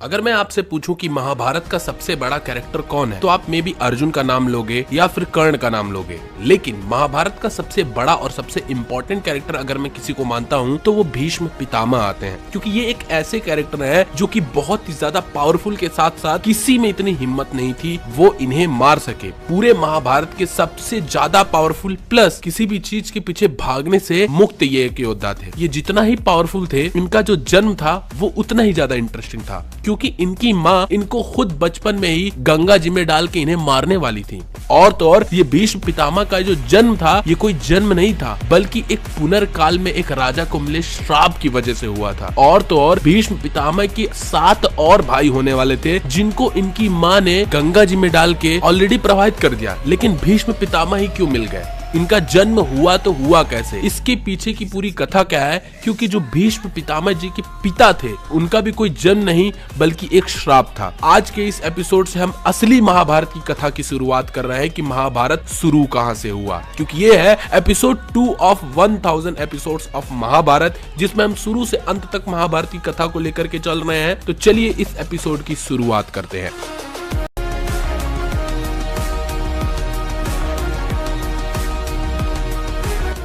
अगर मैं आपसे पूछूं कि महाभारत का सबसे बड़ा कैरेक्टर कौन है, तो आप मे बी अर्जुन का नाम लोगे या फिर कर्ण का नाम लोगे। लेकिन महाभारत का सबसे बड़ा और सबसे इम्पोर्टेंट कैरेक्टर अगर मैं किसी को मानता हूं तो वो भीष्म पितामह आते हैं, क्योंकि ये एक ऐसे कैरेक्टर है जो कि बहुत ही ज्यादा पावरफुल के साथ साथ किसी में इतनी हिम्मत नहीं थी वो इन्हें मार सके। पूरे महाभारत के सबसे ज्यादा पावरफुल प्लस किसी भी चीज के पीछे भागने से मुक्त ये एक योद्धा थे। ये जितना ही पावरफुल थे, इनका जो जन्म था वो उतना ही ज्यादा इंटरेस्टिंग था, क्योंकि इनकी माँ इनको खुद बचपन में ही गंगा जी में डाल के इन्हें मारने वाली थी। और तो और ये भीष्म पितामह का जो जन्म था ये कोई जन्म नहीं था, बल्कि एक पुनर्काल में एक राजा को मिले श्राप की वजह से हुआ था। और तो और भीष्म पितामह के 7 और भाई होने वाले थे, जिनको इनकी माँ ने गंगा जी में डाल के ऑलरेडी प्रवाहित कर दिया। लेकिन भीष्म पितामह ही क्यों मिल गए? इनका जन्म हुआ तो हुआ कैसे? इसके पीछे की पूरी कथा क्या है? क्योंकि जो भीष्म पितामह जी के पिता थे उनका भी कोई जन्म नहीं बल्कि एक श्राप था। आज के इस एपिसोड से हम असली महाभारत की कथा की शुरुआत कर रहे हैं कि महाभारत शुरू कहां से हुआ, क्योंकि ये है episode 2 of 1000 episodes of Mahabharat, जिसमें हम शुरू से अंत तक महाभारत की कथा को लेकर के चल रहे हैं। तो चलिए इस एपिसोड की शुरुआत करते हैं।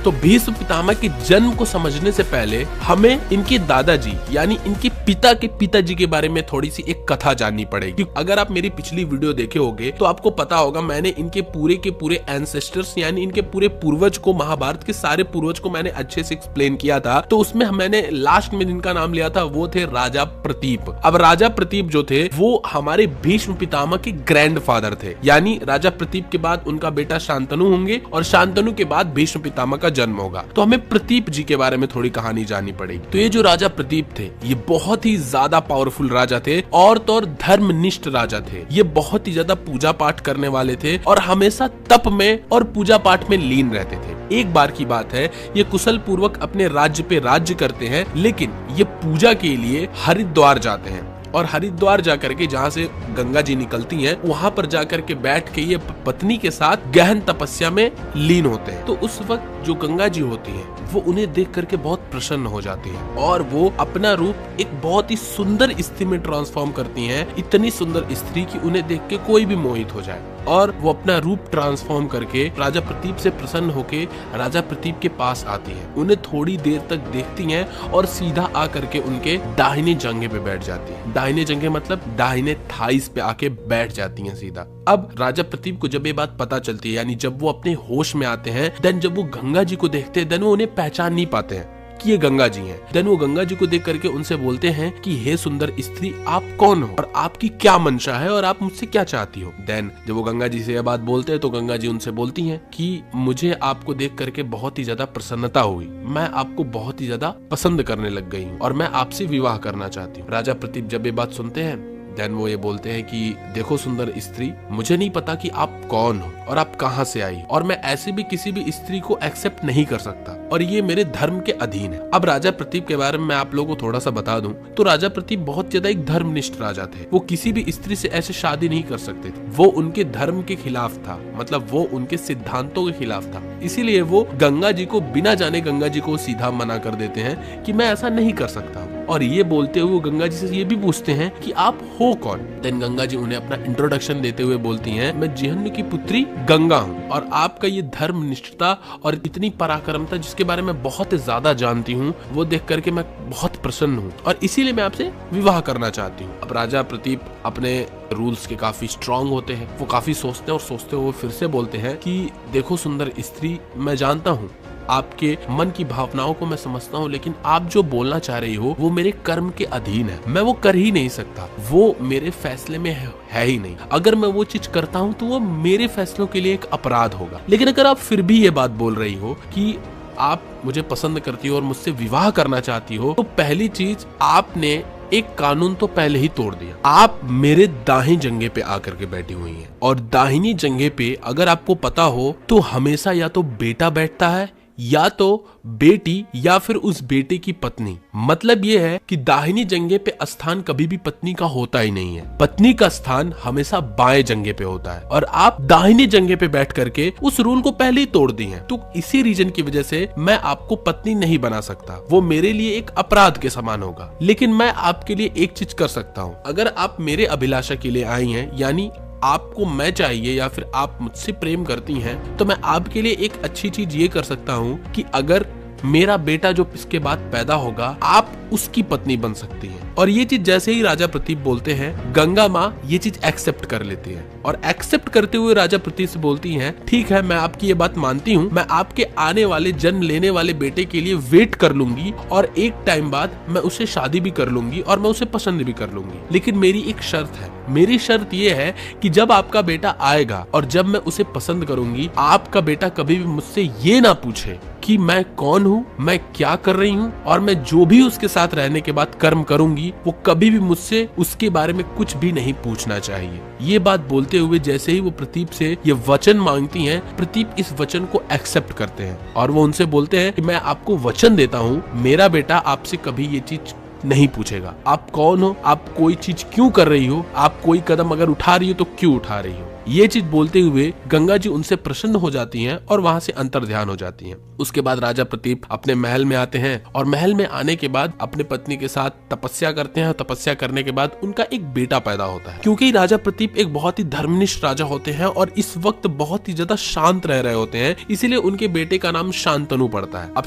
तो भीष्म पितामह के जन्म को समझने से पहले हमें इनके दादाजी यानी इनके पिता के पिताजी के बारे में थोड़ी सी एक कथा जाननी पड़ेगी। अगर आप मेरी पिछली वीडियो देखे होंगे तो आपको पता होगा मैंने इनके पूरे के पूरे एंसेस्टर्स यानी इनके पूरे पूर्वज को, महाभारत के सारे पूर्वज को मैंने अच्छे से एक्सप्लेन किया था। तो उसमें मैंने लास्ट में जिनका नाम लिया था वो थे राजा प्रतीप। अब राजा प्रतीप जो थे वो हमारे भीष्म पितामह के ग्रैंडफादर थे, यानी राजा प्रतीप के बाद उनका बेटा शांतनु होंगे और शांतनु के बाद भीष्म पितामह का जन्म होगा। तो हमें प्रतीप जी के बारे में थोड़ी कहानी जाननी पड़ेगी। तो ये जो राजा प्रतीप थे ये बहुत ही ज्यादा पावरफुल राजा थे और तो और धर्मनिष्ठ राजा थे। ये बहुत ही ज्यादा पूजा पाठ करने वाले थे और हमेशा तप में और पूजा पाठ में लीन रहते थे। एक बार की बात है, ये कुशल पूर्वक अपने राज्य पे राज्य करते हैं, लेकिन ये पूजा के लिए हरिद्वार जाते हैं और हरिद्वार जाकर के जहाँ से गंगा जी निकलती हैं वहां पर जाकर के बैठ के ये पत्नी के साथ गहन तपस्या में लीन होते हैं। तो उस वक्त जो गंगा जी होती हैं वो उन्हें देख करके बहुत प्रसन्न हो जाती हैं और वो अपना रूप एक बहुत ही सुंदर स्त्री में ट्रांसफॉर्म करती हैं। इतनी सुंदर स्त्री कि उन्हें देख के कोई भी मोहित हो जाए और वो अपना रूप ट्रांसफॉर्म करके राजा प्रतीप से प्रसन्न होके राजा प्रतीप के पास आती है। उन्हें थोड़ी देर तक देखती हैं और सीधा आकर के उनके दाहिने जंघे पे बैठ जाती है। दाहिने जंघे मतलब दाहिने थाइस पे आके बैठ जाती हैं सीधा। अब राजा प्रतीप को जब ये बात पता चलती है, यानी जब वो अपने होश में आते हैं, देन जब वो गंगा जी को देखते हैं, देन वो उन्हें पहचान नहीं पाते हैं कि ये गंगा जी हैं। देन वो गंगा जी को देख करके उनसे बोलते हैं कि हे सुंदर स्त्री, आप कौन हो और आपकी क्या मंशा है और आप मुझसे क्या चाहती हो। देन जब वो गंगा जी से ये बात बोलते हैं तो गंगा जी उनसे बोलती हैं कि मुझे आपको देख करके बहुत ही ज्यादा प्रसन्नता हुई, मैं आपको बहुत ही ज्यादा पसंद करने लग गई हूँ और मैं आपसे विवाह करना चाहती हूँ। राजा प्रतीप जब ये बात सुनते हैं देन वो ये बोलते हैं कि देखो सुंदर स्त्री, मुझे नहीं पता कि आप कौन हो और आप कहां से आई, और मैं ऐसे भी किसी भी स्त्री को एक्सेप्ट नहीं कर सकता और ये मेरे धर्म के अधीन है। अब राजा प्रतीप के बारे में मैं आप लोगों को थोड़ा सा बता दूं तो राजा प्रतीप बहुत ज्यादा एक धर्मनिष्ठ राजा थे। वो किसी भी स्त्री से ऐसे शादी नहीं कर सकते थे। वो उनके धर्म के खिलाफ था, मतलब वो उनके सिद्धांतों के खिलाफ था। इसीलिए वो गंगा जी को बिना जाने गंगा जी को सीधा मना कर देते हैं कि मैं ऐसा नहीं कर सकता। और ये बोलते हुए गंगा जी से ये भी पूछते हैं कि आप हो कौन। देन गंगा जी उन्हें अपना इंट्रोडक्शन देते हुए बोलती हैं, मैं जिहन्नु की पुत्री गंगा हूँ और आपका ये धर्मनिष्ठता और इतनी पराक्रमता जिसके बारे में बहुत ज्यादा जानती हूँ वो देख करके मैं बहुत प्रसन्न हूँ और इसीलिए मैं आपसे विवाह करना चाहती हूँ। अब राजा प्रतीप अपने रूल्स के काफी स्ट्रांग होते हैं, वो काफी सोचते हैं और सोचते हुए फिर से बोलते हैं कि देखो सुंदर स्त्री, मैं जानता हूँ आपके मन की भावनाओं को मैं समझता हूँ, लेकिन आप जो बोलना चाह रही हो वो मेरे कर्म के अधीन है, मैं वो कर ही नहीं सकता, वो मेरे फैसले में है ही नहीं। अगर मैं वो चीज करता हूँ तो वो मेरे फैसलों के लिए एक अपराध होगा। लेकिन अगर आप फिर भी ये बात बोल रही हो कि आप मुझे पसंद करती हो और मुझसे विवाह करना चाहती हो, तो पहली चीज आपने एक कानून तो पहले ही तोड़ दिया। आप मेरे दाहिने जंघे पे आकर के बैठी हुई हैं और दाहिनी जंघे पे अगर आपको पता हो तो हमेशा या तो बेटा बैठता है या तो बेटी या फिर उस बेटे की पत्नी। मतलब ये है कि दाहिनी जंघे पे स्थान कभी भी पत्नी का होता ही नहीं है, पत्नी का स्थान हमेशा बाएं जंघे पे होता है और आप दाहिनी जंघे पे बैठ करके उस रूल को पहले ही तोड़ दी हैं। तो इसी रीजन की वजह से मैं आपको पत्नी नहीं बना सकता, वो मेरे लिए एक अपराध के समान होगा। लेकिन मैं आपके लिए एक चीज कर सकता हूँ, अगर आप मेरे अभिलाषा के लिए आई हैं, यानी आपको मैं चाहिए या फिर आप मुझसे प्रेम करती हैं, तो मैं आपके लिए एक अच्छी चीज ये कर सकता हूँ कि अगर मेरा बेटा जो इसके बाद पैदा होगा, आप उसकी पत्नी बन सकती हैं। और ये चीज जैसे ही राजा प्रतीप बोलते हैं, गंगा माँ ये चीज एक्सेप्ट कर लेती है और एक्सेप्ट करते हुए राजा प्रतीप से बोलती हैं, ठीक है, मैं आपकी ये बात मानती हूँ, मैं आपके आने वाले जन्म लेने वाले बेटे के लिए वेट कर लूंगी और एक टाइम बाद मैं उसे शादी भी कर लूंगी और मैं उसे पसंद भी कर लूंगी। लेकिन मेरी एक शर्त है, मेरी शर्त ये है कि जब आपका बेटा आएगा और जब मैं उसे पसंद करूंगी, आपका बेटा कभी भी मुझसे ये ना पूछे कि मैं कौन हूँ, मैं क्या कर रही हूँ, और मैं जो भी उसके साथ रहने के बाद कर्म करूंगी वो कभी भी मुझसे उसके बारे में कुछ भी नहीं पूछना चाहिए। ये बात बोलते हुए जैसे ही वो प्रतीप से ये वचन मांगती हैं, प्रतीप इस वचन को एक्सेप्ट करते हैं और वो उनसे बोलते हैं कि मैं आपको वचन देता हूँ, मेरा बेटा आपसे कभी ये चीज नहीं पूछेगा, आप कौन हो, आप कोई चीज क्यों कर रही हो, आप कोई कदम अगर उठा रही हो तो क्यों उठा रही हो। ये चीज बोलते हुए गंगा जी उनसे प्रसन्न हो जाती हैं और वहां से अंतर ध्यान हो जाती हैं। उसके बाद राजा प्रतीप अपने महल में आते हैं और महल में आने के बाद अपने पत्नी के साथ तपस्या करते हैं और तपस्या करने के बाद उनका एक बेटा पैदा होता है। क्योंकि राजा प्रतीप एक बहुत ही धर्मनिष्ठ राजा होते हैं और इस वक्त बहुत ही ज्यादा शांत रह रहे होते हैं, इसीलिए उनके बेटे का नाम शांतनु पड़ता है। अब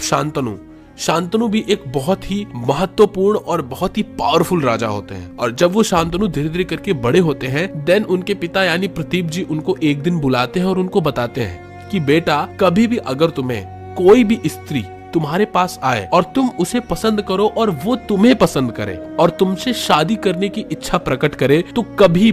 शांतनु भी एक बहुत ही महत्वपूर्ण और बहुत ही पावरफुल राजा होते हैं और जब वो शांतनु धीरे धीरे करके बड़े होते हैं, देन उनके पिता यानी प्रतीप जी उनको एक दिन बुलाते हैं और उनको बताते हैं कि बेटा, कभी भी अगर तुम्हें कोई भी स्त्री तुम्हारे पास आए और तुम उसे पसंद करो और वो तुम्हें पसंद करे और तुमसे शादी करने की इच्छा प्रकट करे, तो कभी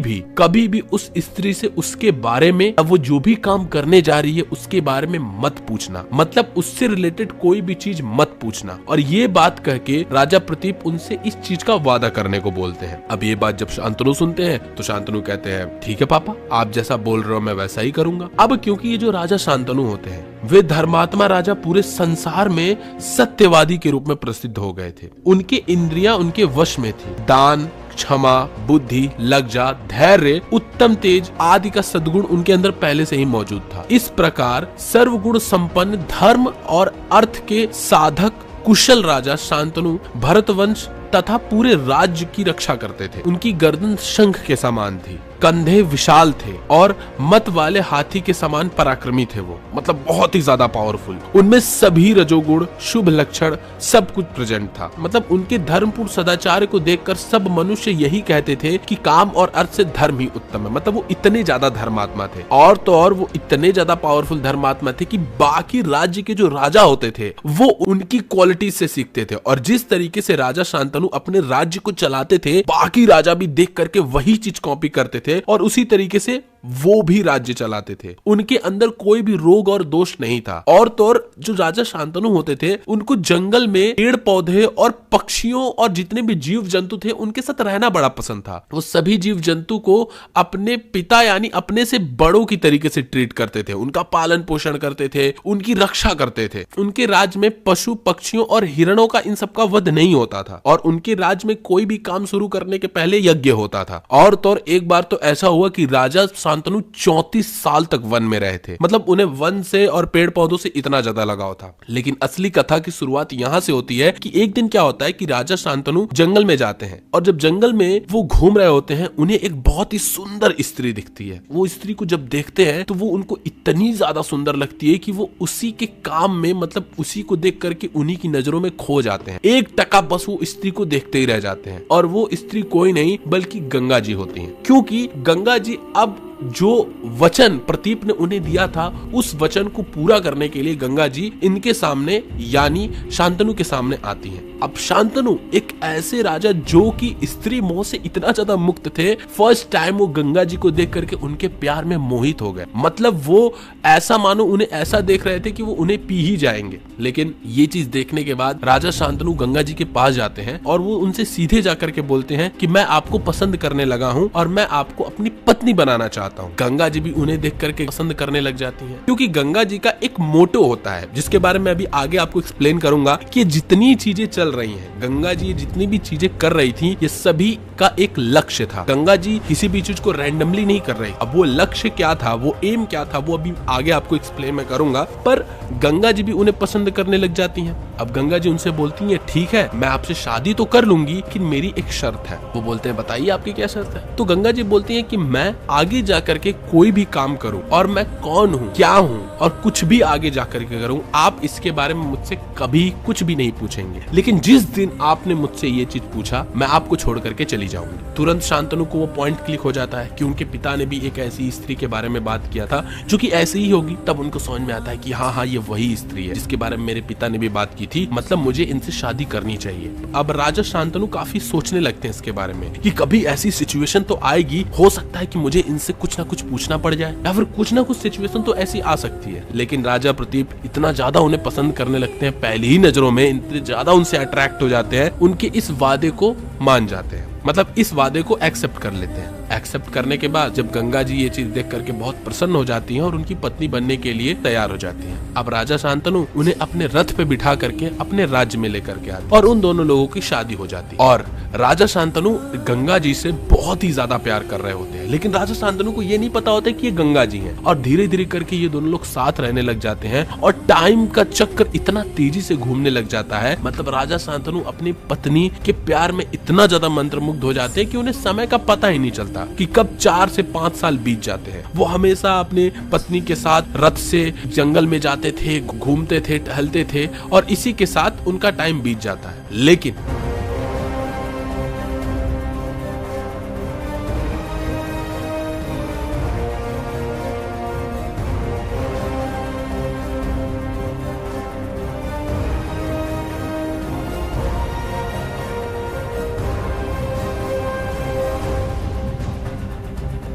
भी उस स्त्री से उसके बारे में, अब वो जो भी काम करने जा रही है उसके बारे में मत पूछना, मतलब उससे रिलेटेड कोई भी चीज मत पूछना। और ये बात कह के राजा प्रतीप उनसे इस चीज का वादा करने को बोलते हैं। अब ये बात जब शांतनु सुनते हैं तो शांतनु कहते हैं, ठीक है पापा, आप जैसा बोल रहे हो मैं वैसा ही करूंगा। अब क्योंकि ये जो राजा शांतनु होते हैं वे धर्मात्मा राजा पूरे संसार में सत्यवादी के रूप में प्रसिद्ध हो गए थे। उनके इंद्रियां उनके वश में थी। दान, क्षमा, बुद्धि, लज्जा, धैर्य, उत्तम तेज आदि का सद्गुण उनके अंदर पहले से ही मौजूद था। इस प्रकार सर्वगुण संपन्न धर्म और अर्थ के साधक कुशल राजा शांतनु भरतवंश तथा पूरे राज्य की रक्षा करते थे। उनकी गर्दन शंख के समान थी, कंधे विशाल थे और मत वाले हाथी के समान पराक्रमी थे वो, मतलब बहुत ही ज्यादा पावरफुल। उनमें सभी रजोगुण, शुभ लक्षण सब कुछ प्रेजेंट था। मतलब उनके धर्मपूर्ण सदाचार को देखकर सब मनुष्य यही कहते थे कि काम और अर्थ से धर्म ही उत्तम है। मतलब वो इतने ज्यादा धर्मात्मा थे और तो और वो इतने ज्यादा पावरफुल धर्मात्मा थे कि बाकी राज्य के जो राजा होते थे वो उनकी क्वालिटी से सीखते थे और जिस तरीके से राजा शांतनु अपने राज्य को चलाते थे, बाकी राजा भी देख करके वही चीज कॉपी करते थे और उसी तरीके से वो भी राज्य चलाते थे। उनके अंदर कोई भी रोग और दोष नहीं था। और तो और जो राजा शांतनु होते थे उनको जंगल में पेड़ पौधे और पक्षियों और जितने भी जीव जंतु थे उनके साथ रहना बड़ा पसंद था। वो सभी जीव जंतु को अपने पिता यानी अपने से बड़ों की तरीके से ट्रीट करते थे, उनका पालन पोषण करते थे, उनकी रक्षा करते थे। उनके राज्य में पशु पक्षियों और हिरणों का इन सब का वध नहीं होता था और उनके राज्य में कोई भी काम शुरू करने के पहले यज्ञ होता था। और तो और एक बार तो ऐसा हुआ कि राजा शांतनु 34 साल तक वन में रहे थे। मतलब उन्हें वन से और पेड़ पौधों से इतना ज्यादा लगाव था। लेकिन असली कथा की शुरुआत यहां से होती है कि एक दिन क्या होता है कि राजा शांतनु जंगल में जाते हैं और जब जंगल में वो घूम रहे होते हैं उन्हें एक बहुत ही सुंदर स्त्री दिखती है। वो स्त्री को जब देखते हैं तो वो उनको इतनी ज्यादा सुंदर लगती है कि वो उसी के काम में, मतलब उसी को देख करके उन्हीं की नजरों में खो जाते हैं। एक टका बस वो स्त्री को देखते ही रह जाते हैं और वो स्त्री कोई नहीं बल्कि गंगा जी होती हैं। क्योंकि गंगा जी अब जो वचन प्रतीप ने उन्हें दिया था उस वचन को पूरा करने के लिए गंगा जी इनके सामने यानी शांतनु के सामने आती हैं। अब शांतनु एक ऐसे राजा जो कि स्त्री मोह से इतना ज्यादा मुक्त थे, फर्स्ट टाइम वो गंगा जी को देख करके उनके प्यार में मोहित हो गए। मतलब वो ऐसा मानो उन्हें ऐसा देख रहे थे कि वो उन्हें पी ही जाएंगे। लेकिन ये चीज देखने के बाद राजा शांतनु गंगा जी के पास जाते हैं और वो उनसे सीधे जाकर के बोलते हैं कि मैं आपको पसंद करने लगा हूँ और मैं आपको अपनी पत्नी बनाना चाहता दिखाता हूँ। गंगा जी भी उन्हें देख करके पसंद करने लग जाती हैं, क्योंकि गंगा जी का एक मोटो होता है जिसके बारे में अभी आगे आपको एक्सप्लेन करूंगा कि जितनी चीजें चल रही हैं, गंगा जी जितनी भी चीजें कर रही थी, ये सभी का एक लक्ष्य था। गंगा जी किसी भी चीज को रैंडमली नहीं कर रही। अब वो लक्ष्य क्या था, वो एम क्या था, वो अभी आगे आपको एक्सप्लेन मैं करूंगा। पर गंगा जी भी उन्हें पसंद करने लग जाती हैं। अब गंगा जी उनसे बोलती हैं, ठीक है मैं आपसे शादी तो कर लूंगी, लेकिन मेरी एक शर्त है। वो बोलते हैं, बताइए आपकी क्या शर्त है। तो गंगा जी बोलती हैं कि मैं आगे जाकर के कोई भी काम करूं और मैं कौन हूं, क्या हूं और कुछ भी आगे जाकर के करूं, आप इसके बारे में मुझसे कभी कुछ भी नहीं पूछेंगे, लेकिन जिस दिन आपने मुझसे ये चीज पूछा मैं आपको छोड़ करके चली जाऊंगी। तुरंत शांतनु को वो पॉइंट क्लिक हो जाता है कि उनके पिता ने भी एक ऐसी स्त्री के बारे में बात किया था जो कि ऐसी ही होगी। तब उनको समझ में आता है कि हाँ ये वही स्त्री है जिसके बारे में मेरे पिता ने भी बात की थी, मतलब मुझे इनसे शादी करनी चाहिए। अब राजा शांतनु काफी सोचने लगते हैं इसके बारे में कि कभी ऐसी सिचुएशन तो आएगी, हो सकता है कि मुझे इनसे कुछ ना कुछ पूछना पड़ जाए, या फिर कुछ ना कुछ सिचुएशन तो ऐसी आ सकती है। लेकिन राजा प्रदीप इतना ज्यादा उन्हें पसंद करने लगते हैं, पहली ही नजरों में इतने ज्यादा उनसे अट्रैक्ट हो जाते हैं, उनके इस वादे को मान जाते हैं, मतलब इस वादे को एक्सेप्ट कर लेते हैं। एक्सेप्ट करने के बाद जब गंगा जी ये चीज देख करके बहुत प्रसन्न हो जाती हैं और उनकी पत्नी बनने के लिए तैयार हो जाती हैं। अब राजा शांतनु उन्हें अपने रथ पे बिठा करके अपने राज्य में लेकर के आते और उन दोनों लोगों की शादी हो जाती है। और राजा शांतनु गंगा जी से बहुत ही ज्यादा प्यार कर रहे होते हैं, लेकिन राजा शांतनु को ये नहीं पता होता कि ये गंगा जी हैं। और धीरे धीरे करके ये दोनों लोग साथ रहने लग जाते हैं और टाइम का चक्कर इतना तेजी से घूमने लग जाता है, मतलब राजा शांतनु अपनी पत्नी के प्यार में इतना ज्यादा मंत्रमुग्ध हो जाते हैं कि उन्हें समय का पता ही नहीं चलता कि कब 4 से 5 साल बीत जाते हैं। वो हमेशा अपने पत्नी के साथ रथ से जंगल में जाते थे, घूमते थे, टहलते थे और इसी के साथ उनका टाइम बीत जाता है। लेकिन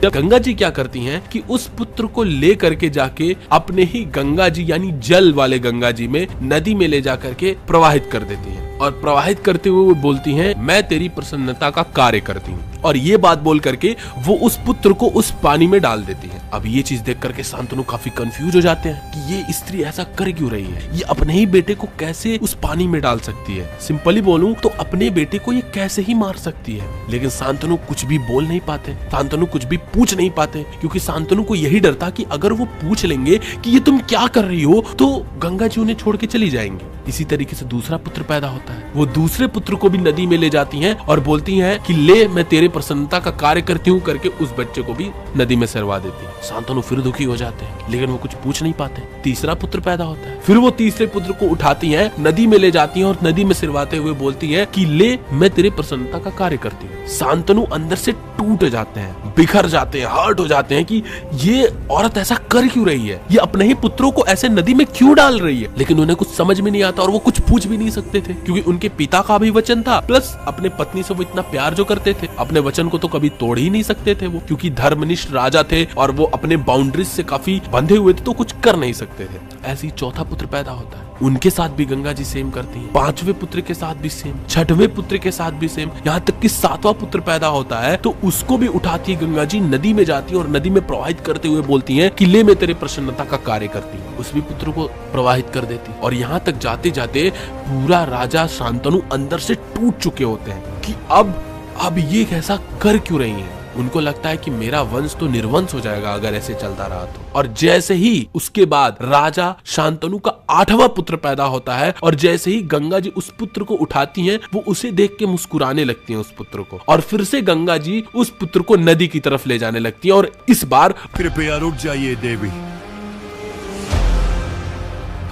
गंगा जी क्या करती हैं कि उस पुत्र को ले करके जाके अपने ही गंगा जी यानी जल वाले गंगा जी में नदी में ले जाकर के प्रवाहित कर देती हैं। और प्रवाहित करते हुए वो बोलती हैं, मैं तेरी प्रसन्नता का कार्य करती हूँ। और ये बात बोल करके वो उस पुत्र को उस पानी में डाल देती है। अब ये चीज देख करके शांतनु काफी कंफ्यूज हो जाते हैं कि ये स्त्री ऐसा कर क्यों रही है, ये अपने ही बेटे को कैसे उस पानी में डाल सकती है। सिंपली बोलूं तो अपने बेटे को ये कैसे ही मार सकती है। लेकिन शांतनु कुछ भी बोल नहीं पाते, शांतनु कुछ भी पूछ नहीं पाते, क्योंकि शांतनु को यही डर था कि अगर वो पूछ लेंगे कि ये तुम क्या कर रही हो तो गंगा जी उन्हें छोड़ के चली जाएंगी। इसी तरीके से दूसरा पुत्र पैदा होता है। वो दूसरे पुत्र को भी नदी में ले जाती हैं और बोलती हैं कि ले मैं तेरे प्रसन्नता का कार्य करती हूँ करके उस बच्चे को भी नदी में सिरवा देती है। शांतनु फिर दुखी हो जाते हैं, लेकिन वो कुछ पूछ नहीं पाते। तीसरा पुत्र पैदा होता है। फिर वो तीसरे पुत्र को उठाती हैं, नदी में ले जाती हैं और नदी में सिरवाते हुए बोलती हैं कि ले मैं तेरे प्रसन्नता का कार्य करती हूँ। शांतनु अंदर से टूट जाते हैं, बिखर जाते हैं, हर्ट हो जाते हैं कि ये औरत ऐसा कर क्यों रही है, ये अपने ही पुत्रों को ऐसे नदी में क्यों डाल रही है। लेकिन उन्हें कुछ समझ में नहीं आता और वो कुछ पूछ भी नहीं सकते थे, क्योंकि उनके पिता का भी वचन था, प्लस अपने पत्नी से वो इतना प्यार जो करते थे, अपने वचन को तो कभी तोड़ ही नहीं सकते थे वो, क्योंकि धर्मनिष्ठ राजा थे और वो अपने बाउंड्रीज से काफी बंधे हुए थे, तो कुछ कर नहीं सकते थे। ऐसे ही चौथा पुत्र पैदा होता है। उनके साथ भी गंगा जी सेम करती हैं। पांचवें पुत्र के साथ भी सेम, छठवें पुत्र के साथ भी सेम, यहाँ तक कि सातवां पुत्र पैदा होता है तो उसको भी उठाती है गंगा जी, नदी में जाती है और नदी में प्रवाहित करते हुए बोलती हैं कि ले मैं तेरे प्रसन्नता का कार्य करती हूँ। उस भी पुत्र को प्रवाहित कर देती और यहाँ तक जाते जाते पूरा राजा शांतनु अंदर से टूट चुके होते हैं कि अब ये ऐसा कर क्यों रही है। उनको लगता है कि मेरा वंश तो निर्वंश हो जाएगा अगर ऐसे चलता रहा तो। और जैसे ही उसके बाद राजा शांतनु का 8वां पुत्र पैदा होता है और जैसे ही गंगा जी उस पुत्र को उठाती हैं, वो उसे देख के मुस्कुराने लगती हैं उस पुत्र को, और फिर से गंगा जी उस पुत्र को नदी की तरफ ले जाने लगती हैं। और इस बार कृपया रुक जाइए देवी।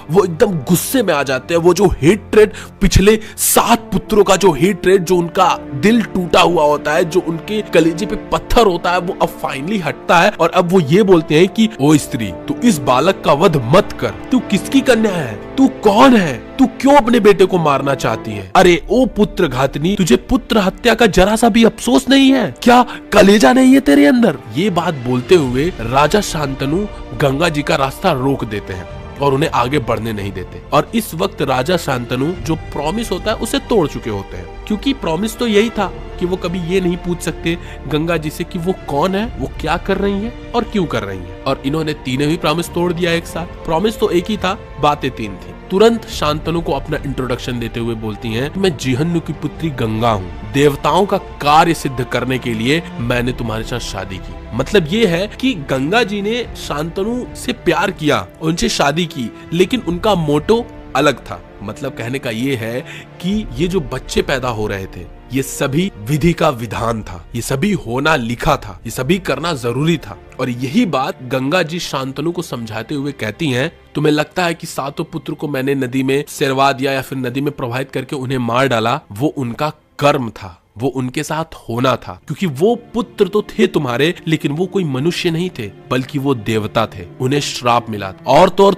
वो एकदम गुस्से में आ जाते हैं। वो जो हेट्रेड पिछले 7 पुत्रों का जो हेट्रेड, जो उनका दिल टूटा हुआ होता है, जो उनके कलेजे पे पत्थर होता है, वो अब फाइनली हटता है और अब वो ये बोलते हैं कि ओ स्त्री, तू इस बालक का वध मत कर। तू किसकी कन्या है? तू कौन है? तू क्यों अपने बेटे को मारना चाहती है? अरे ओ पुत्र घातनी, तुझे पुत्र हत्या का जरा सा भी अफसोस नहीं है क्या? कलेजा नहीं है तेरे अंदर? ये बात बोलते हुए राजा शांतनु गंगा जी का रास्ता रोक देते हैं और उन्हें आगे बढ़ने नहीं देते। और इस वक्त राजा शांतनु जो प्रॉमिस होता है उसे तोड़ चुके होते हैं, क्योंकि प्रॉमिस तो यही था कि वो कभी ये नहीं पूछ सकते गंगा जी से कि वो कौन है, वो क्या कर रही है और क्यों कर रही है। और इन्होंने तीनों ही प्रॉमिस तोड़ दिया एक साथ। प्रॉमिस तो एक ही था, बातें तीन थी। तुरंत शांतनु को अपना इंट्रोडक्शन देते हुए बोलती हैं, मैं जिहन्नु की पुत्री गंगा हूँ, देवताओं का कार्य सिद्ध करने के लिए मैंने तुम्हारे साथ शादी की। मतलब ये है कि गंगा जी ने शांतनु से प्यार किया, उनसे शादी की, लेकिन उनका मोटो अलग था। मतलब कहने का ये है कि ये जो बच्चे पैदा हो रहे थे ये सभी विधि का विधान था, ये सभी होना लिखा था, ये सभी करना जरूरी था। और यही बात गंगा जी शांतनु को समझाते हुए कहती हैं, तुम्हें लगता है कि सातों पुत्र को मैंने नदी में सिरवा दिया या फिर नदी में प्रवाहित करके उन्हें मार डाला, वो उनका कर्म था, वो उनके साथ होना था, क्योंकि वो पुत्र तो थे तुम्हारे, लेकिन वो कोई मनुष्य नहीं थे बल्कि वो देवता थे, उन्हें श्राप मिला। और तो और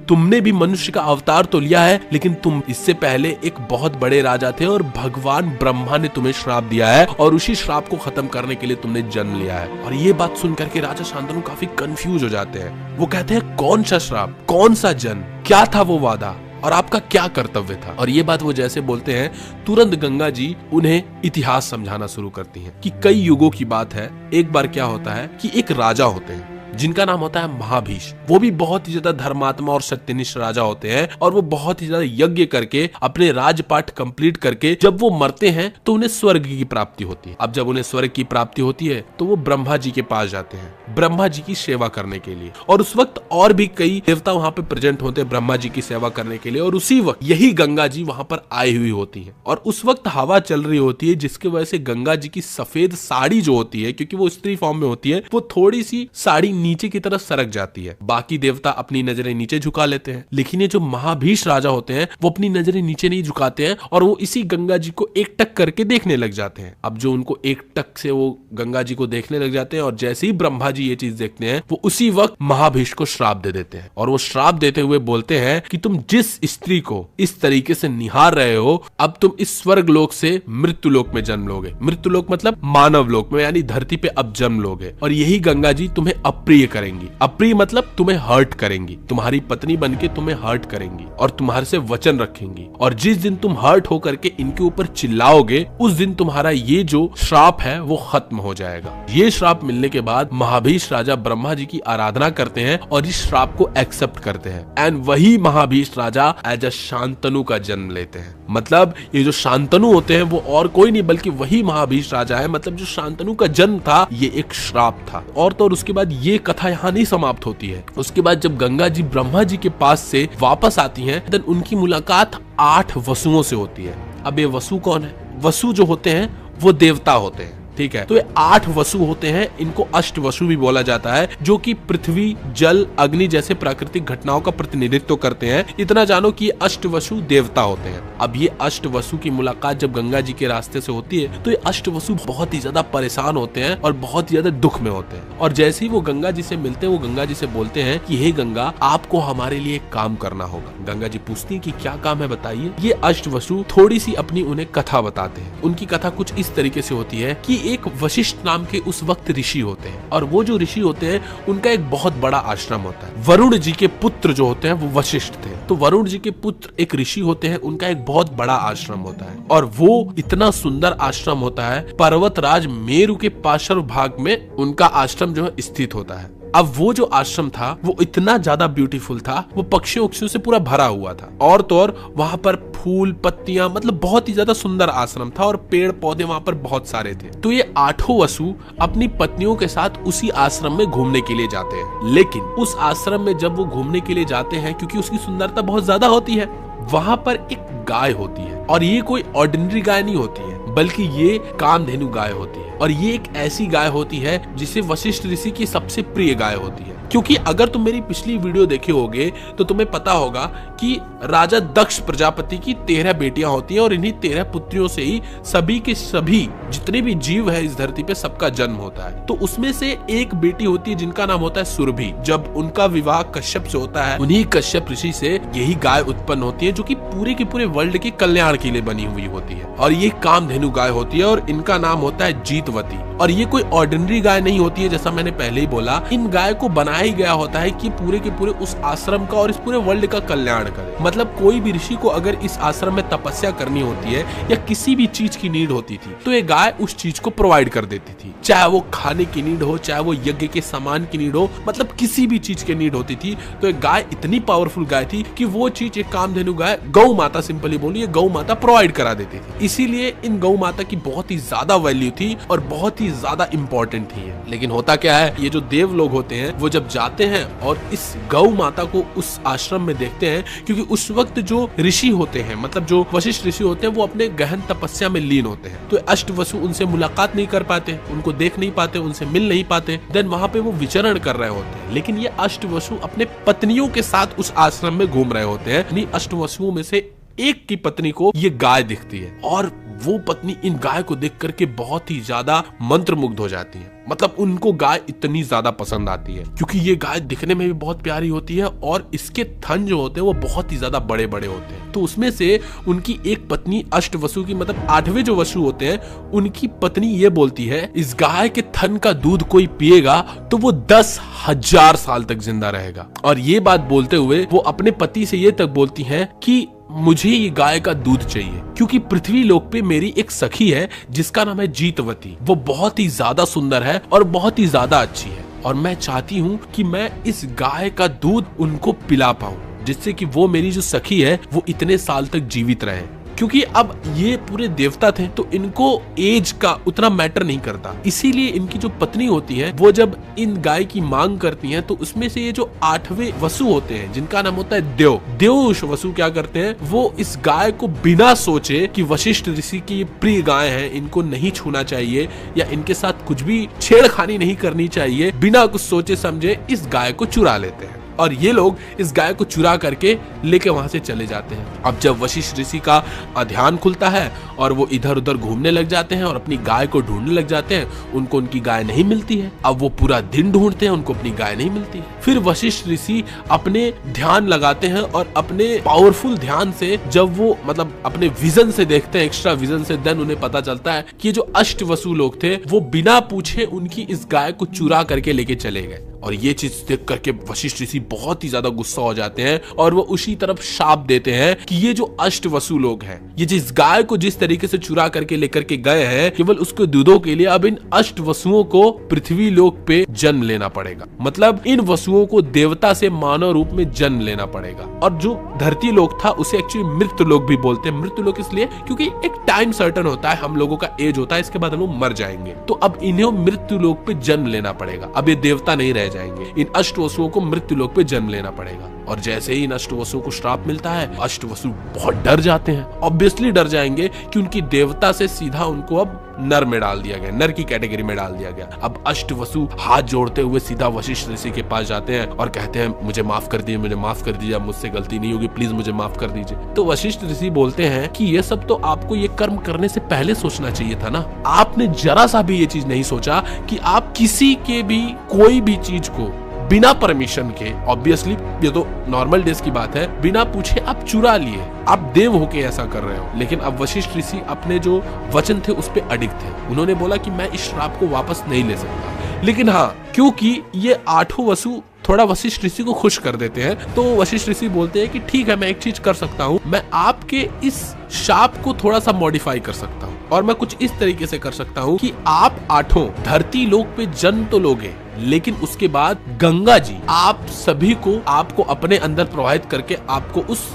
तुमने भी मनुष्य का अवतार तो लिया है, लेकिन तुम इससे पहले एक बहुत बड़े राजा थे और भगवान ब्रह्मा ने तुम्हें श्राप दिया है और उसी श्राप को खत्म करने के लिए तुमने जन्म लिया है। और ये बात सुन करके राजा शांतनु काफी कंफ्यूज हो जाते हैं। वो कहते हैं, कौन सा श्राप, कौन सा जन्म, क्या था वो वादा और आपका क्या कर्तव्य था। और ये बात वो जैसे बोलते हैं, तुरंत गंगा जी उन्हें इतिहास समझाना शुरू करती हैं कि कई युगों की बात है। एक बार क्या होता है कि एक राजा होते हैं जिनका नाम होता है महाभीष। वो भी बहुत ही ज्यादा धर्मात्मा और सत्यनिष्ठ राजा होते हैं और वो बहुत ही ज्यादा यज्ञ करके अपने राजपाठ कंप्लीट करके जब वो मरते हैं तो उन्हें स्वर्ग की प्राप्ति होती है। अब जब उन्हें स्वर्ग की प्राप्ति होती है तो वो ब्रह्मा जी के पास जाते हैं ब्रह्मा जी की सेवा करने के लिए। और उस वक्त और भी कई देवता वहां पे प्रेजेंट होते हैं ब्रह्मा जी की सेवा करने के लिए। और उसी वक्त यही गंगा जी वहां पर आई हुई होती है और उस वक्त हवा चल रही होती है, जिसकी वजह से गंगा जी की सफेद साड़ी जो होती है, क्योंकि वो स्त्री फॉर्म में होती है, वो थोड़ी सी साड़ी नीचे की तरफ सरक जाती है। बाकी देवता अपनी नजरें नीचे झुका लेते हैं, लेकिन ये जो महाभीष राजा होते हैं वो अपनी नजरें नीचे नहीं झुकाते हैं और वो इसी गंगा जी को एक टक करके देखने लग जाते हैं। अब जो उनको एक टक से वो गंगा जी को देखने लग जाते हैं और जैसे ही ब्रह्मा जी ये चीज देखते हैं वो उसी वक्त महाभीष को श्राप दे देते हैं। और वो श्राप देते हुए बोलते हैं कि तुम जिस स्त्री को इस तरीके से निहार रहे हो, अब तुम इस स्वर्ग लोक से मृत्यु लोक में जन्म लोगे। मृत्यु लोक मतलब मानव लोक में, यानी धरती पे अब जन्म लोगे। और यही गंगा जी तुम्हें अप्रिय करेंगी। अप्रिय मतलब तुम्हें हर्ट करेंगी, तुम्हारी पत्नी बनके तुम्हें हर्ट करेंगी और तुम्हारे से वचन रखेंगी। और जिस दिन तुम हर्ट होकर के इनके ऊपर चिल्लाओगे उस दिन तुम्हारा ये जो श्राप है वो खत्म हो जाएगा। ये श्राप मिलने के बाद महाभीष राजा ब्रह्मा जी की आराधना करते हैं और इस श्राप को एक्सेप्ट करते हैं। एंड वही महाभीष राजा एज अ शांतनु का जन्म लेते हैं। मतलब ये जो शांतनु होते हैं वो और कोई नहीं बल्कि वही महाभीष राजा है। मतलब जो शांतनु का जन्म था ये एक श्राप था। और तो और उसके बाद ये कथा यहाँ नहीं समाप्त होती है। उसके बाद जब गंगा जी ब्रह्मा जी के पास से वापस आती हैं, देन उनकी मुलाकात 8 वसुओं से होती है। अब ये वसु कौन है? वसु जो होते हैं वो देवता होते हैं, ठीक है। तो ये 8 वसु होते हैं, इनको अष्ट वसु भी बोला जाता है, जो कि पृथ्वी, जल, अग्नि जैसे प्राकृतिक घटनाओं का प्रतिनिधित्व करते हैं। इतना जानो कि ये अष्ट वसु देवता होते हैं। अब ये अष्ट वसु की मुलाकात जब गंगा जी के रास्ते से होती है तो ये अष्ट वसु बहुत ही ज्यादा परेशान होते हैं और बहुत ही ज्यादा दुख में होते हैं। और जैसे ही वो गंगा जी से मिलते हैं वो गंगा जी से बोलते हैं कि हे गंगा, आपको हमारे लिए एक काम करना होगा। गंगा जी पूछती है कि क्या काम है बताइए। ये अष्ट वसु थोड़ी सी अपनी उन्हें कथा बताते हैं। उनकी कथा कुछ इस तरीके से होती है कि एक वशिष्ठ नाम के उस वक्त ऋषि होते हैं और वो जो ऋषि होते हैं उनका एक बहुत बड़ा आश्रम होता है। वरुण जी के पुत्र जो होते हैं वो वशिष्ठ थे, तो वरुण जी के पुत्र एक ऋषि होते हैं, उनका एक बहुत बड़ा आश्रम होता है और वो इतना सुंदर आश्रम होता है, पर्वतराज मेरु के पार्श्व भाग में उनका आश्रम जो है स्थित होता है। अब वो जो आश्रम था वो इतना ज्यादा ब्यूटीफुल था, वो पक्षियों उक्षियों से पूरा भरा हुआ था। और तो और वहां पर फूल पत्तियां, मतलब बहुत ही ज्यादा सुंदर आश्रम था और पेड़ पौधे वहां पर बहुत सारे थे। तो ये 8 वसु अपनी पत्नियों के साथ उसी आश्रम में घूमने के लिए जाते हैं। लेकिन उस आश्रम में जब वो घूमने के लिए जाते हैं, क्योंकि उसकी सुंदरता बहुत ज्यादा होती है, वहां पर एक गाय होती है और ये कोई ऑर्डिनरी गाय नहीं होती है बल्कि ये कामधेनु गाय होती है। और ये एक ऐसी गाय होती है जिसे वशिष्ठ ऋषि की सबसे प्रिय गाय होती है। क्योंकि अगर तुम मेरी पिछली वीडियो देखे होगे तो तुम्हें पता होगा कि राजा दक्ष प्रजापति की 13 बेटियां होती हैं और इन्हीं 13 पुत्रियों से ही सभी के सभी जितने भी जीव है इस धरती पे सबका जन्म होता है। तो उसमें से एक बेटी होती है जिनका नाम होता है सुरभि। जब उनका विवाह कश्यप से होता है, उन्हीं कश्यप ऋषि से यही गाय उत्पन्न होती है, जो कि पूरे वर्ल्ड के कल्याण के लिए बनी हुई होती है। और ये कामधेनु गाय होती है और इनका नाम होता है जीत जीतवती। और ये कोई ऑर्डिनरी गाय नहीं होती है, जैसा मैंने पहले ही बोला। इन गाय को बनाया ही गया होता है कि पूरे के पूरे उस आश्रम का और इस पूरे वर्ल्ड का कल्याण करे। मतलब कोई भी ऋषि को अगर इस आश्रम में तपस्या करनी होती है या किसी भी चीज की नीड होती थी, तो ये गाय उस चीज को प्रोवाइड कर देती थी। चाहे वो खाने की नीड हो, चाहे वो यज्ञ के सामान की नीड हो, मतलब किसी भी चीज की नीड होती थी, तो एक गाय इतनी पावरफुल गाय थी कि वो चीज एक कामधेनु गाय, गौ माता, सिंपली बोलिए गौ माता प्रोवाइड करा देती थी। इसीलिए इन गौ माता की बहुत ही ज्यादा वैल्यू थी और बहुत ही ज्यादा इंपॉर्टेंट थी। लेकिन होता क्या है, ये जो देव लोग होते हैं वो जब जाते हैं और इस गौ माता को उस आश्रम में देखते हैं, क्योंकि उस वक्त जो ऋषि होते हैं, मतलब जो वशिष्ठ ऋषि होते हैं, वो अपने गहन तपस्या में लीन होते हैं, तो अष्टवसु उनसे मुलाकात नहीं कर पाते, उनको देख नहीं पाते, उनसे मिल नहीं पाते। देन वहां पे वो विचरण कर रहे होते हैं। लेकिन ये अष्टवसु अपने पत्नियों के साथ उस आश्रम में घूम रहे होते हैं। यानी अष्टवसुओं में से एक की पत्नी को ये गाय दिखती है और वो पत्नी इन गाय को देख करके बहुत ही ज्यादा मंत्रमुग्ध हो जाती है। मतलब उनको गाय इतनी ज्यादा पसंद आती है क्योंकि ये गाय दिखने में भी बहुत प्यारी होती है और इसके थन जो होते हैं वो बहुत ही ज्यादा बड़े बड़े होते हैं। तो उसमें से उनकी एक पत्नी अष्टवसु की, मतलब 8वें जो वसु होते हैं, उनकी पत्नी ये बोलती है, इस गाय के थन का दूध कोई पिएगा तो वो 10,000 साल तक जिंदा रहेगा। और ये बात बोलते हुए वो अपने पति से ये तक बोलती है कि मुझे ये गाय का दूध चाहिए, क्योंकि पृथ्वी लोक पे मेरी एक सखी है जिसका नाम है जीतवती। वो बहुत ही ज्यादा सुंदर है और बहुत ही ज्यादा अच्छी है और मैं चाहती हूँ कि मैं इस गाय का दूध उनको पिला पाऊं, जिससे कि वो मेरी जो सखी है वो इतने साल तक जीवित रहे। क्योंकि अब ये पूरे देवता थे तो इनको एज का उतना मैटर नहीं करता, इसीलिए इनकी जो पत्नी होती है वो जब इन गाय की मांग करती हैं तो उसमें से ये जो 8वें वसु होते हैं जिनका नाम होता है देव वसु क्या करते हैं, वो इस गाय को बिना सोचे कि वशिष्ठ ऋषि की प्रिय गाय है, इनको नहीं छूना चाहिए या इनके साथ कुछ भी छेड़खानी नहीं करनी चाहिए, बिना कुछ सोचे समझे इस गाय को चुरा लेते हैं। और ये लोग इस गाय को चुरा करके लेके वहां से चले जाते हैं। अब जब वशिष्ठ ऋषि का ध्यान खुलता है और वो इधर उधर घूमने लग जाते हैं और अपनी गाय को ढूंढने लग जाते हैं, उनको उनकी गाय नहीं मिलती है। अब वो पूरा दिन ढूंढते हैं, उनको अपनी गाय नहीं मिलती है। फिर वशिष्ठ ऋषि अपने ध्यान लगाते हैं और अपने पावरफुल ध्यान से जब वो मतलब अपने विजन से देखते हैं, एक्स्ट्रा विजन से, देन उन्हें पता चलता है कि जो अष्टवसु लोग थे वो बिना पूछे उनकी इस गाय को चुरा करके लेके चले गए। और ये चीज देख करके वशिष्ठ ऋषि बहुत ही ज्यादा गुस्सा हो जाते हैं और वो उसी तरफ शाप देते हैं कि ये जो अष्टवसु लोग हैं, ये जिस गाय को जिस तरीके से चुरा करके लेकर के गए हैं, केवल उसके दूधों के लिए अब इन अष्टवसुओं को पृथ्वी लोक पे जन्म लेना पड़ेगा। मतलब इन वसुओं को देवता से मानव रूप में जन्म लेना पड़ेगा। और जो धरती लोक था उसे एक्चुअली मृत्यु लोक भी बोलते हैं। मृत्यु लोक इसलिए क्योंकि एक टाइम सर्टन होता है, हम लोगों का एज होता है, इसके बाद हम लोग मर जाएंगे। तो अब इन्हें मृत्यु लोक पे जन्म लेना पड़ेगा। अब ये देवता नहीं रह जाएंगे, इन अष्टवसुओं को मृत्यु लोक पे जन्म लेना पड़ेगा। और जैसे ही इन अष्टवसुओं को श्राप मिलता है, अष्टवसु बहुत डर जाते हैं। ऑब्वियसली डर जाएंगे कि उनकी देवता से सीधा उनको अब नर में डाल दिया गया, नर की कैटेगरी में डाल दिया गया। अब अष्टवसु हाथ जोड़ते हुए सीधा वशिष्ठ ऋषि के पास जाते हैं और कहते हैं, मुझे माफ कर दीजिए, मुझे माफ कर दीजिए, मुझसे गलती नहीं होगी, प्लीज मुझे माफ कर दीजिए। तो वशिष्ठ ऋषि बोलते हैं कि ये सब तो आपको ये कर्म करने से पहले सोचना चाहिए था ना। आपने जरा सा भी ये चीज नहीं सोचा कि आप किसी के भी कोई भी चीज को बिना परमिशन के, ऑब्वियसली ये तो नॉर्मल डेज की बात है, बिना पूछे आप चुरा लिए, आप देव होके ऐसा कर रहे हो। लेकिन अब वशिष्ठ ऋषि अपने जो वचन थे उस पे अडिग थे। उन्होंने बोला कि मैं इस श्राप को वापस नहीं ले सकता। लेकिन हाँ, क्योंकि ये 8 वसु थोड़ा वशिष्ठ ऋषि को खुश कर देते हैं, तो वशिष्ठ ऋषि बोलते हैं कि ठीक है, मैं एक चीज कर सकता हूँ, मैं आपके इस शाप को थोड़ा सा मॉडिफाई कर सकता हूँ और मैं कुछ इस तरीके से कर सकता हूँ कि आप 8 धरती लोक पे जन्म तो लोगे, लेकिन उसके बाद गंगा जी आप सभी को आपको अपने अंदर प्रवाहित करके आपको उस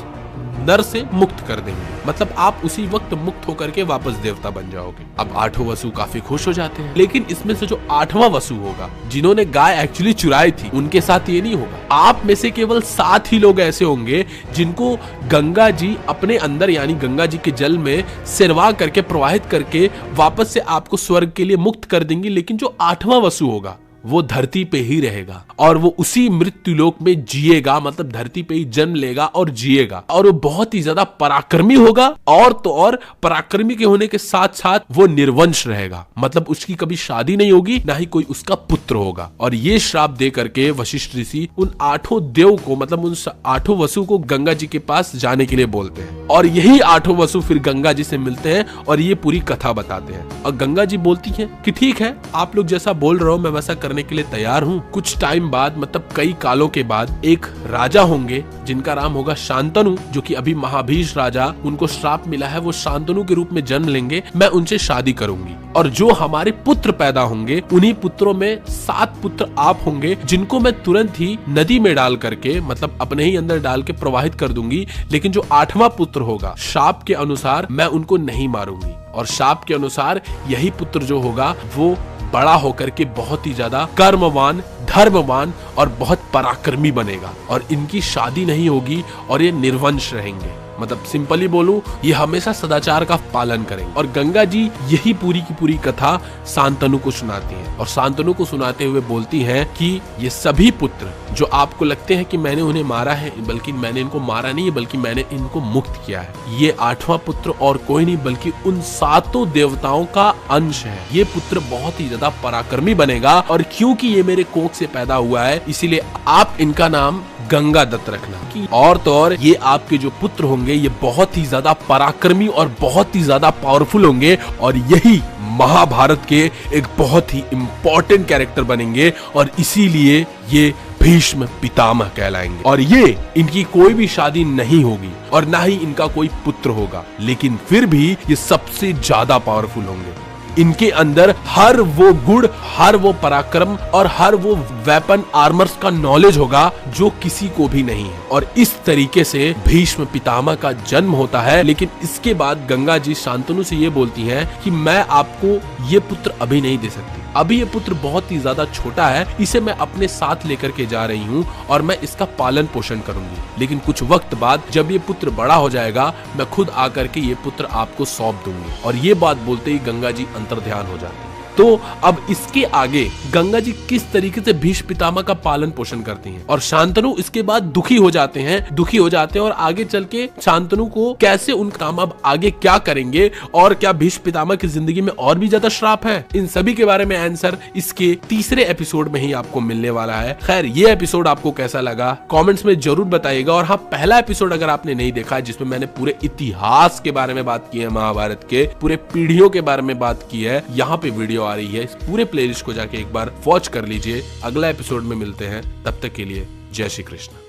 नर से मुक्त कर देंगे। मतलब आप उसी वक्त मुक्त होकर के वापस देवता बन जाओगे। अब 8 वसु काफी खुश हो जाते हैं। लेकिन इसमें से जो 8वां वसु होगा, जिन्होंने गाय एक्चुअली चुराई थी, उनके साथ ये नहीं होगा। आप में से केवल 7 ही लोग ऐसे होंगे जिनको गंगा जी अपने अंदर, यानी गंगा जी के जल में सिरवा करके प्रवाहित करके वापस से आपको स्वर्ग के लिए मुक्त कर देंगी। लेकिन जो 8वां वसु होगा वो धरती पे ही रहेगा और वो उसी मृत्यु लोक में जिएगा, मतलब धरती पे ही जन्म लेगा और जिएगा, और वो बहुत ही ज्यादा पराक्रमी होगा। और तो और पराक्रमी के होने के साथ साथ वो निर्वंश रहेगा, मतलब उसकी कभी शादी नहीं होगी, ना ही कोई उसका पुत्र होगा। और ये श्राप दे करके वशिष्ठ ऋषि उन 8 देव को, मतलब उन 8 वसु को गंगा जी के पास जाने के लिए बोलते हैं। और यही 8 वसु फिर गंगा जी से मिलते हैं और ये पूरी कथा बताते हैं। और गंगा जी बोलती हैं कि ठीक है, आप लोग जैसा बोल रहे हो मैं वैसा करने के लिए तैयार हूँ। कुछ टाइम बाद, मतलब कई कालों के बाद, एक राजा होंगे जिनका नाम होगा शांतनु, जो कि अभी महाभीष राजा, उनको श्राप मिला है, वो शांतनु के रूप में जन्म लेंगे। मैं उनसे शादी करूंगी और जो हमारे पुत्र पैदा होंगे उन्हीं पुत्रों में 7 पुत्र आप होंगे, जिनको मैं तुरंत ही नदी में डाल करके, मतलब अपने ही अंदर डाल के प्रवाहित कर दूंगी। लेकिन जो 8वां पुत्र होगा, शाप के अनुसार मैं उनको नहीं मारूंगी, और शाप के अनुसार यही पुत्र जो होगा वो बड़ा होकर के बहुत ही ज्यादा कर्मवान, धर्मवान और बहुत पराक्रमी बनेगा, और इनकी शादी नहीं होगी और ये निर्वंश रहेंगे। मतलब सिंपली बोलूं, ये हमेशा सदाचार का पालन करेंगे। और गंगा जी यही पूरी की पूरी कथा शांतनु को सुनाती हैं, और शांतनु को सुनाते हुए बोलती हैं कि ये सभी पुत्र जो आपको लगते हैं कि मैंने उन्हें मारा है, बल्कि मैंने इनको मारा नहीं है, बल्कि मैंने इनको मुक्त किया है। ये 8वां पुत्र और कोई नहीं बल्कि उन 7 देवताओं का अंश है। ये पुत्र बहुत ही ज्यादा पराक्रमी बनेगा, और क्योंकि ये मेरे कोख से पैदा हुआ है, इसीलिए आप इनका नाम गंगा दत्त रखना। और तो और ये आपके जो पुत्र होंगे ये बहुत ही ज्यादा पराक्रमी और बहुत ही ज्यादा पावरफुल होंगे, और यही महाभारत के एक बहुत ही इंपॉर्टेंट कैरेक्टर बनेंगे, और इसीलिए ये भीष्म पितामह कहलाएंगे। और ये इनकी कोई भी शादी नहीं होगी और ना ही इनका कोई पुत्र होगा, लेकिन फिर भी ये सबसे ज्यादा पावरफुल होंगे। इनके अंदर हर वो गुण, हर वो पराक्रम और हर वो वेपन आर्मर्स का नॉलेज होगा जो किसी को भी नहीं है। और इस तरीके से भीष्म पितामह का जन्म होता है। लेकिन इसके बाद गंगा जी शांतनु से ये बोलती हैं कि मैं आपको ये पुत्र अभी नहीं दे सकती, अभी ये पुत्र बहुत ही ज्यादा छोटा है, इसे मैं अपने साथ लेकर के जा रही हूँ और मैं इसका पालन पोषण करूंगी। लेकिन कुछ वक्त बाद जब ये पुत्र बड़ा हो जाएगा, मैं खुद आकर के ये पुत्र आपको सौंप दूंगी। और ये बात बोलते ही गंगा जी अंतर्ध्यान हो जाती है। तो अब इसके आगे गंगा जी किस तरीके से भीष्म पितामह का पालन पोषण करती हैं, और शांतनु इसके बाद दुखी हो जाते हैं और आगे चल के शांतनु को कैसे उनका काम अब आगे क्या करेंगे, और क्या भीष्म पितामह की जिंदगी में और भी ज्यादा श्राप है, इन सभी के बारे में आंसर इसके तीसरे एपिसोड में ही आपको मिलने वाला है। खैर, ये एपिसोड आपको कैसा लगा कमेंट्स में जरूर बताइएगा। और हाँ, पहला एपिसोड अगर आपने नहीं देखा है, जिसमें मैंने पूरे इतिहास के बारे में बात की है, महाभारत के पूरे पीढ़ियों के बारे में बात की है, यहाँ पे वीडियो आ रही है, इस पूरे प्लेलिस्ट को जाके एक बार वॉच कर लीजिए। अगला एपिसोड में मिलते हैं, तब तक के लिए जय श्री कृष्ण।